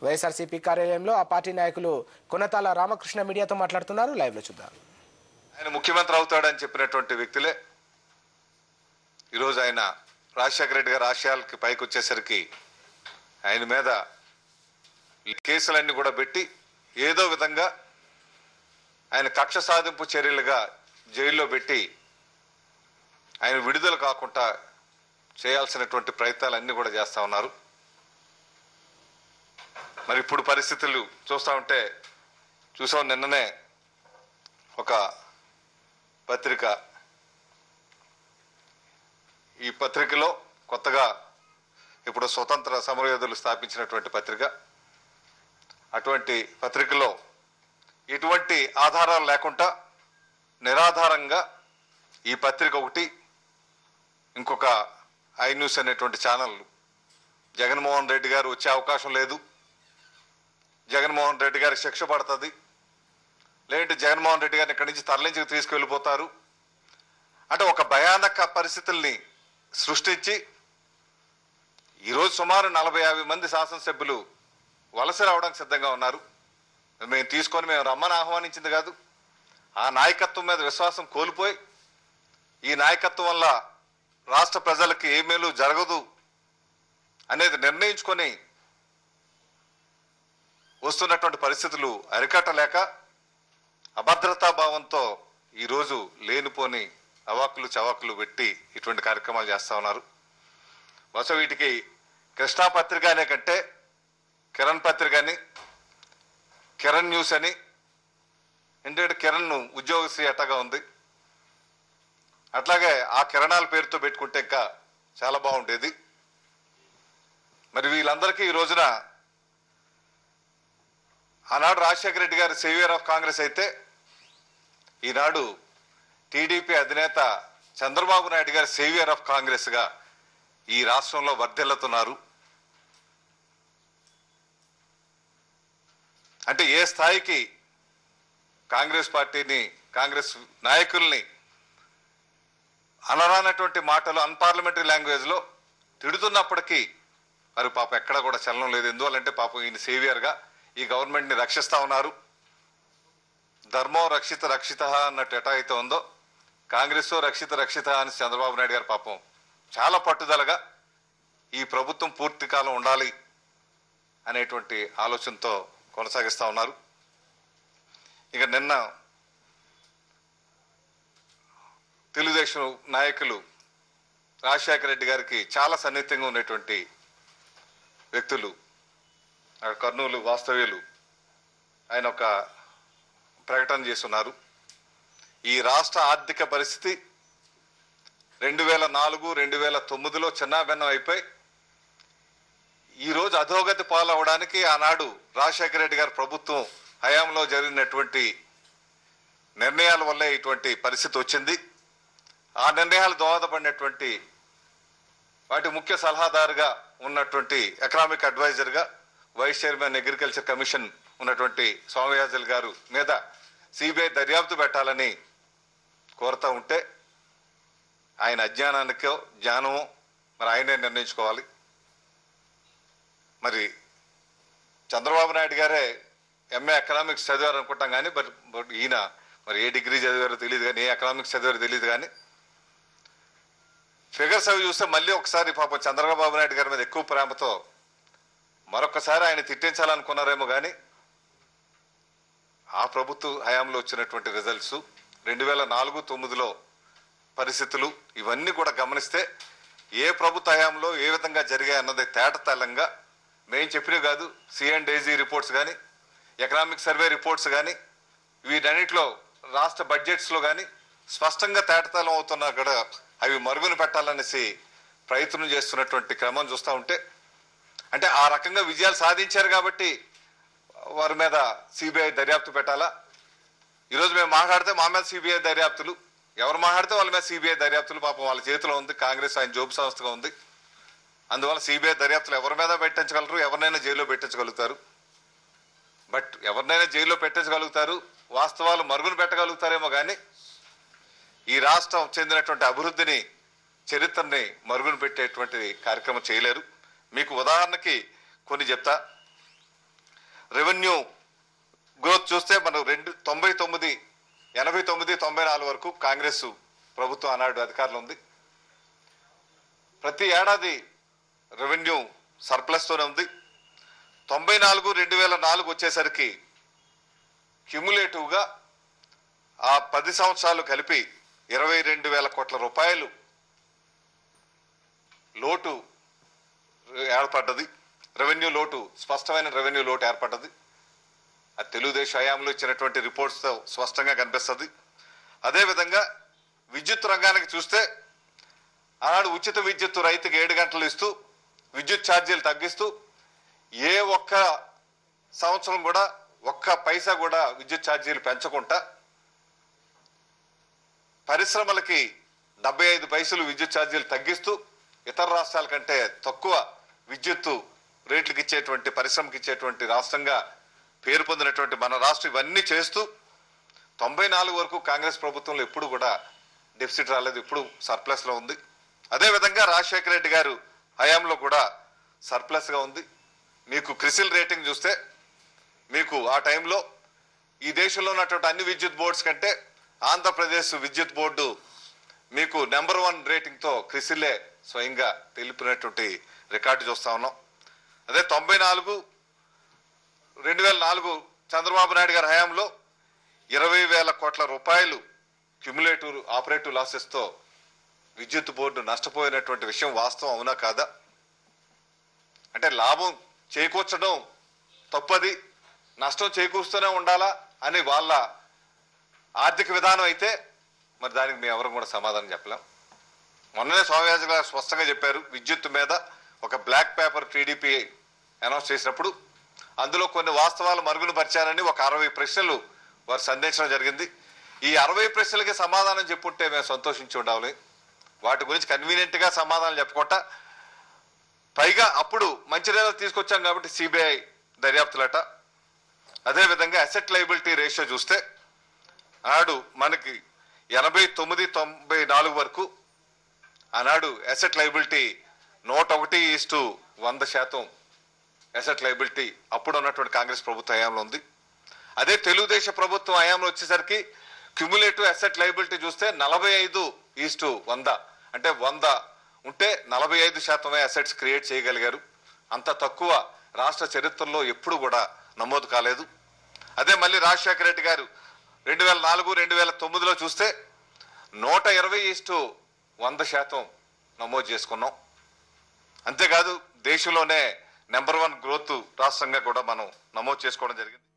వైఎస్ఆర్సీపీ కార్యాలయంలో ఆ పార్టీ నాయకులు కొనతాల రామకృష్ణ మీడియాతో మాట్లాడుతున్నారు. లైవ్ లో చూద్దాం. ఆయన ముఖ్యమంత్రి అవుతాడని చెప్పినటువంటి వ్యక్తులే ఈరోజు ఆయన రాజశేఖర రెడ్డి గారి ఆశయాలకి పైకి వచ్చేసరికి ఆయన మీద కేసులన్నీ కూడా పెట్టి ఏదో విధంగా ఆయన కక్ష సాధింపు చర్యలుగా జైల్లో పెట్టి ఆయన విడుదల కాకుండా చేయాల్సినటువంటి ప్రయత్నాలన్నీ కూడా చేస్తా ఉన్నారు. మరి ఇప్పుడు పరిస్థితులు చూసాం నిన్ననే ఒక పత్రిక, ఈ పత్రికలో కొత్తగా ఇప్పుడు స్వతంత్ర సమరయోధులు స్థాపించినటువంటి పత్రిక, అటువంటి పత్రికలో ఎటువంటి ఆధారాలు లేకుండా నిరాధారంగా ఈ పత్రిక ఒకటి, ఇంకొక ఐ న్యూస్ అనేటువంటి ఛానల్ జగన్మోహన్ రెడ్డి గారు వచ్చే అవకాశం లేదు, జగన్మోహన్ రెడ్డి గారికి శిక్ష పడుతుంది, లేదంటే జగన్మోహన్ రెడ్డి గారిని ఇక్కడి నుంచి తరలించి తీసుకువెళ్ళిపోతారు అంటే ఒక భయానక పరిస్థితుల్ని సృష్టించి ఈరోజు సుమారు 40-50 మంది శాసనసభ్యులు వలస రావడానికి సిద్ధంగా ఉన్నారు. మేము రమ్మని ఆహ్వానించింది కాదు. ఆ నాయకత్వం మీద విశ్వాసం కోల్పోయి ఈ నాయకత్వం వల్ల రాష్ట్ర ప్రజలకి ఏ మేలు జరగదు అనేది నిర్ణయించుకొని వస్తున్నటువంటి పరిస్థితులు అరికట్టలేక అభద్రతా భావంతో ఈరోజు లేనిపోని అవాకులు చవాకులు పెట్టి ఇటువంటి కార్యక్రమాలు చేస్తా ఉన్నారు. బహుశా వీటికి కృష్ణా పత్రిక అనే కంటే కిరణ్ పత్రిక అని, కిరణ్ న్యూస్ అని, ఎందుకంటే కిరణ్ ఉద్యోగశ్రీ అట్టగా ఉంది, అట్లాగే ఆ కిరణాల పేరుతో పెట్టుకుంటే ఇంకా చాలా బాగుండేది. మరి వీళ్ళందరికీ ఈ రోజున ఆనాడు రాజశేఖర రెడ్డి గారు సేవియర్ ఆఫ్ కాంగ్రెస్ అయితే ఈనాడు టీడీపీ అధినేత చంద్రబాబు నాయుడు గారు సేవియర్ ఆఫ్ కాంగ్రెస్ గా ఈ రాష్ట్రంలో వర్ధిల్లుతున్నారు. అంటే ఏ స్థాయికి కాంగ్రెస్ పార్టీని, కాంగ్రెస్ నాయకుల్ని అనరానటువంటి మాటలు అన్పార్లమెంటరీ లాంగ్వేజ్ లో తిడుతున్నప్పటికీ మరి పాపం ఎక్కడా కూడా చలనం లేదు. ఎందువల్లంటే పాపం ఈయన సేవియర్ గా ఈ గవర్నమెంట్ ని రక్షిస్తా ఉన్నారు. ధర్మం రక్షిత రక్షిత అన్నట్టు ఎటా అయితే ఉందో కాంగ్రెస్ రక్షిత రక్షిత అని చంద్రబాబు నాయుడు గారు పాపం చాలా పట్టుదలగా ఈ ప్రభుత్వం పూర్తి కాలం ఉండాలి అనేటువంటి ఆలోచనతో కొనసాగిస్తా ఉన్నారు. ఇక నిన్న తెలుగుదేశం నాయకులు రాజశేఖర రెడ్డి గారికి చాలా సన్నిహితంగా ఉన్నటువంటి వ్యక్తులు, కర్నూలు వాస్తవ్యులు, ఆయన ఒక ప్రకటన చేస్తున్నారు. ఈ రాష్ట్ర ఆర్థిక పరిస్థితి 2004-2009లో చిన్నాభిన్నం అయిపోయి ఈరోజు అధోగతి పాలవడానికి ఆనాడు రాజశేఖర రెడ్డి గారి ప్రభుత్వం హయాంలో జరిగినటువంటి నిర్ణయాల వల్లే ఇటువంటి పరిస్థితి వచ్చింది. ఆ నిర్ణయాలు దోహదపడినటువంటి వాటి ముఖ్య సలహాదారుగా ఉన్నటువంటి ఎకనామిక్ అడ్వైజర్గా వైస్ చైర్మన్ అగ్రికల్చర్ కమిషన్ ఉన్నటువంటి స్వామియాజల్ గారు మీద సిబిఐ దర్యాప్తు పెట్టాలని కోరుతూ ఉంటే ఆయన అజ్ఞానానికో జ్ఞానమో మరి ఆయనే నిర్ణయించుకోవాలి. మరి చంద్రబాబు నాయుడు గారే ఎంఏ ఎకనామిక్స్ చదివారు అనుకుంటాం కానీ బట్ ఈయన మరి ఏ డిగ్రీ చదివారో తెలియదు కానీ, ఏ ఎకనామిక్స్ చదివారో తెలియదు కానీ ఫిగర్స్ అవి చూస్తే మళ్ళీ ఒకసారి పాపం చంద్రబాబు నాయుడు గారి మీద ఎక్కువ ప్రేమతో మరొకసారి ఆయన తిట్టించాలనుకున్నారేమో కానీ ఆ ప్రభుత్వ హయాంలో వచ్చినటువంటి రిజల్ట్స్ 2004-2009లో పరిస్థితులు ఇవన్నీ కూడా గమనిస్తే ఏ ప్రభుత్వ హయాంలో ఏ విధంగా జరిగాయి అన్నది తేటతెల్లంగా మేము చెప్పినవి కాదు, C&AG రిపోర్ట్స్ కానీ, ఎకనామిక్ సర్వే రిపోర్ట్స్ కానీ, వీటన్నిటిలో రాష్ట్ర బడ్జెట్స్ లో కానీ స్పష్టంగా తేటతెల్లం అవుతున్నా కూడా అవి మరుగున పెట్టాలనేసి ప్రయత్నం చేస్తున్నటువంటి క్రమం చూస్తూ ఉంటే అంటే ఆ రకంగా విజయాలు సాధించారు కాబట్టి వారి మీద సిబిఐ దర్యాప్తు పెట్టాలా? ఈరోజు మేము మాట్లాడితే మా మీద సిబిఐ దర్యాప్తులు, ఎవరు మాట్లాడితే వాళ్ళ మీద సిబిఐ దర్యాప్తులు పాపం వాళ్ళ చేతిలో ఉంది. కాంగ్రెస్ ఆయన జోబు సంస్థగా ఉంది. అందువల్ల సిబిఐ దర్యాప్తులు ఎవరి మీద పెట్టించగలరు, ఎవరినైనా జైల్లో పెట్టించగలుగుతారు. బట్ ఎవరినైనా జైల్లో పెట్టించగలుగుతారు, వాస్తవాలు మరుగున పెట్టగలుగుతారేమో కానీ ఈ రాష్ట్రం చెందినటువంటి అభివృద్ధిని, చరిత్రని మరుగున పెట్టేటువంటి కార్యక్రమం చేయలేరు. మీకు ఉదాహరణకి కొన్ని చెప్తా. రెవెన్యూ గ్రోత్ చూస్తే మనం 99, 89, 94 వరకు కాంగ్రెస్ ప్రభుత్వం ఆనాడు అధికారంలో ఉంది. ప్రతి ఏడాది రెవెన్యూ సర్ప్లస్తోనే ఉంది. 94, 2004 వచ్చేసరికి క్యుములేటివ్గా ఆ 10 సంవత్సరాలు కలిపి 22,000 కోట్ల రూపాయలు లోటు ఏర్పడ్డది. రెవెన్యూ లోటు, స్పష్టమైన రెవెన్యూ లోటు ఏర్పడ్డది. అది తెలుగుదేశం హయాంలో ఇచ్చినటువంటి రిపోర్ట్స్తో స్పష్టంగా కనిపిస్తుంది. అదేవిధంగా విద్యుత్ రంగానికి చూస్తే ఆనాడు ఉచిత విద్యుత్ రైతుకి 7 గంటలు ఇస్తూ విద్యుత్ ఛార్జీలు తగ్గిస్తూ ఏ ఒక్క సంవత్సరం కూడా ఒక్క పైసా కూడా విద్యుత్ ఛార్జీలు పెంచకుండా పరిశ్రమలకి 75 పైసలు విద్యుత్ ఛార్జీలు తగ్గిస్తూ ఇతర రాష్ట్రాల కంటే తక్కువ విద్యుత్తు రేట్లకు ఇచ్చేటువంటి, పరిశ్రమకి ఇచ్చేటువంటి రాష్ట్రంగా పేరు పొందినటువంటి మన రాష్ట్రం ఇవన్నీ చేస్తూ 94 వరకు కాంగ్రెస్ ప్రభుత్వంలో ఎప్పుడు కూడా డెఫిసిట్ రాలేదు, ఇప్పుడు సర్ప్లస్లో ఉంది. అదేవిధంగా రాజశేఖర రెడ్డి గారు హయాంలో కూడా సర్ప్లస్గా ఉంది. మీకు క్రిసిల్ రేటింగ్ చూస్తే మీకు ఆ టైంలో ఈ దేశంలో ఉన్నటువంటి అన్ని విద్యుత్ బోర్డ్స్ కంటే ఆంధ్రప్రదేశ్ విద్యుత్ బోర్డు మీకు నెంబర్ 1 రేటింగ్తో క్రిసిల్లే స్వయంగా తెలిపినటువంటి రికార్డు చూస్తా ఉన్నాం. అదే 94, 2004 చంద్రబాబు నాయుడు గారి హయాంలో 20,000 కోట్ల రూపాయలు క్యుములేటివ్ ఆపరేటివ్ లాసెస్తో విద్యుత్ బోర్డు నష్టపోయినటువంటి విషయం వాస్తవం అవునా కాదా? అంటే లాభం చేకూర్చడం తప్పది, నష్టం చేకూరుస్తూనే ఉండాలా అని వాళ్ళ ఆర్థిక విధానం అయితే మరి దానికి మేము ఎవరు కూడా సమాధానం చెప్పలేం. మొన్ననే స్వామిరాజు గారు స్పష్టంగా చెప్పారు, విద్యుత్ మీద ఒక బ్లాక్ పేపర్ టీడీపీ అనౌన్స్ చేసినప్పుడు అందులో కొన్ని వాస్తవాలు మరుగున పరిచారని ఒక 60 ప్రశ్నలు వారు సంధించడం జరిగింది. ఈ 60 ప్రశ్నలకి సమాధానం చెప్పుంటే మేము సంతోషించి ఉండాలి. వాటి గురించి కన్వీనియంట్గా సమాధానం చెప్పుకుంటా పైగా అప్పుడు మంచిర్యాల తీసుకొచ్చాం కాబట్టి సిబిఐ దర్యాప్తులట. అదేవిధంగా అసెట్ లయబిలిటీ రేషియో చూస్తే ఆనాడు మనకి 89, 94 వరకు ఆనాడు అసెట్ లయబిలిటీ 101:100% అసెట్ లయబిలిటీ అప్పుడు ఉన్నటువంటి కాంగ్రెస్ ప్రభుత్వ హయాంలో ఉంది. అదే తెలుగుదేశం ప్రభుత్వం హయాంలో వచ్చేసరికి క్యుములేటివ్ అసెట్ లయబిలిటీ చూస్తే 45:100, అంటే 100 ఉంటే 45% అసెట్స్ క్రియేట్ చేయగలిగారు. అంత తక్కువ రాష్ట్ర చరిత్రలో ఎప్పుడు కూడా నమోదు కాలేదు. అదే మళ్ళీ రాజశేఖర రెడ్డి గారు 2004, 2009లో చూస్తే 120:100% నమోదు చేసుకున్నాం. అంతేకాదు దేశంలోనే నెంబర్ 1 గ్రోత్ రాష్ట్రంగా కూడా మనం నమోదు చేసుకోవడం జరిగింది.